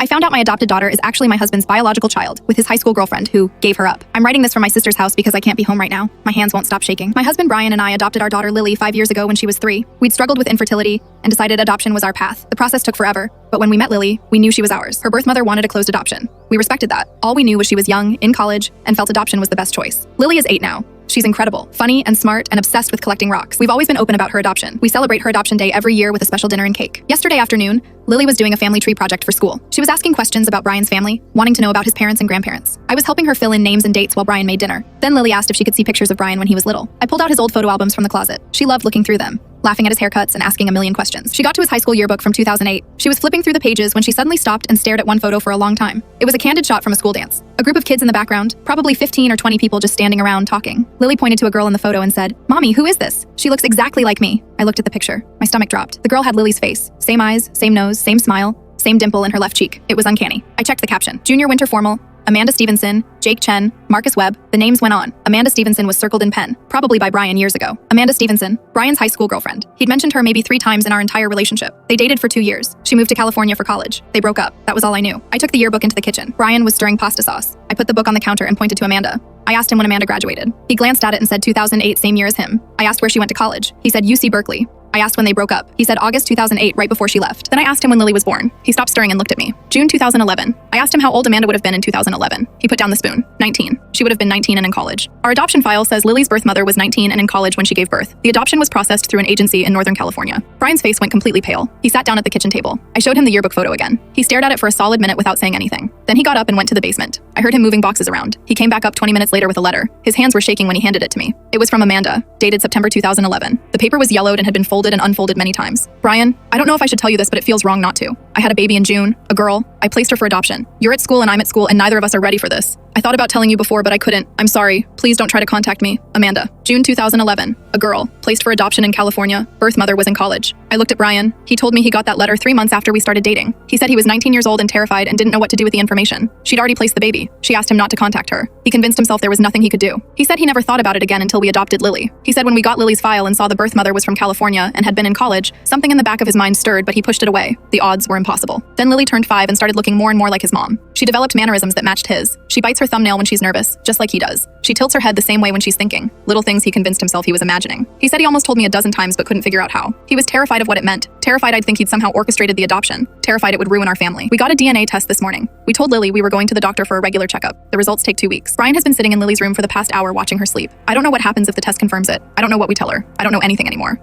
I found out my adopted daughter is actually my husband's biological child with his high school girlfriend who gave her up. I'm writing this from my sister's house because I can't be home right now. My hands won't stop shaking. My husband Brian and I adopted our daughter Lily 5 years ago when she was 3. We'd struggled with infertility and decided adoption was our path. The process took forever, but when we met Lily, we knew she was ours. Her birth mother wanted a closed adoption. We respected that. All we knew was she was young, in college, and felt adoption was the best choice. Lily is 8 now. She's incredible, funny and smart, and obsessed with collecting rocks. We've always been open about her adoption. We celebrate her adoption day every year with a special dinner and cake. Yesterday afternoon, Lily was doing a family tree project for school. She was asking questions about Brian's family, wanting to know about his parents and grandparents. I was helping her fill in names and dates while Brian made dinner. Then Lily asked if she could see pictures of Brian when he was little. I pulled out his old photo albums from the closet. She loved looking through them, laughing at his haircuts and asking a million questions. She got to his high school yearbook from 2008. She was flipping through the pages when she suddenly stopped and stared at one photo for a long time. It was a candid shot from a school dance. A group of kids in the background, probably 15 or 20 people just standing around talking. Lily pointed to a girl in the photo and said, "Mommy, who is this? She looks exactly like me." I looked at the picture. My stomach dropped. The girl had Lily's face. Same eyes, same nose, same smile, same dimple in her left cheek. It was uncanny. I checked the caption. Junior winter formal, Amanda Stevenson, Jake Chen, Marcus Webb. The names went on. Amanda Stevenson was circled in pen, probably by Brian years ago. Amanda Stevenson, Brian's high school girlfriend. He'd mentioned her maybe 3 times in our entire relationship. They dated for 2 years. She moved to California for college. They broke up. That was all I knew. I took the yearbook into the kitchen. Brian was stirring pasta sauce. I put the book on the counter and pointed to Amanda. I asked him when Amanda graduated. He glanced at it and said 2008, same year as him. I asked where she went to college. He said UC Berkeley. I asked when they broke up. He said August 2008, right before she left. Then I asked him when Lily was born. He stopped stirring and looked at me. June 2011. I asked him how old Amanda would have been in 2011. He put down the spoon. 19. She would have been 19 and in college. Our adoption file says Lily's birth mother was 19 and in college when she gave birth. The adoption was processed through an agency in Northern California. Brian's face went completely pale. He sat down at the kitchen table. I showed him the yearbook photo again. He stared at it for a solid minute without saying anything. Then he got up and went to the basement. I heard him moving boxes around. He came back up 20 minutes later with a letter. His hands were shaking when he handed it to me. It was from Amanda, dated September 2011. The paper was yellowed and had been folded and unfolded many times. "Brian, I don't know if I should tell you this, but it feels wrong not to. I had a baby in June, a girl. I placed her for adoption. You're at school and I'm at school and neither of us are ready for this. I thought about telling you before, but I couldn't. I'm sorry. Please don't try to contact me. Amanda." June 2011. A girl, placed for adoption in California. Birth mother was in college. I looked at Brian. He told me he got that letter 3 months after we started dating. He said he was 19 years old and terrified and didn't know what to do with the information. She'd already placed the baby. She asked him not to contact her. He convinced himself there was nothing he could do. He said he never thought about it again until we adopted Lily. He said when we got Lily's file and saw the birth mother was from California and had been in college, something in the back of his mind stirred, but he pushed it away. The odds were impossible. Then Lily turned 5 and started looking more and more like his mom. She developed mannerisms that matched his. She bites her thumbnail when she's nervous, just like he does. She tilts her head the same way when she's thinking. Little things he convinced himself he was imagining. He said he almost told me a dozen times but couldn't figure out how. He was terrified of what it meant. Terrified I'd think he'd somehow orchestrated the adoption. Terrified it would ruin our family. We got a DNA test this morning. We told Lily we were going to the doctor for a regular checkup. The results take 2 weeks. Brian has been sitting in Lily's room for the past hour watching her sleep. I don't know what happens if the test confirms it. I don't know what we tell her. I don't know anything anymore.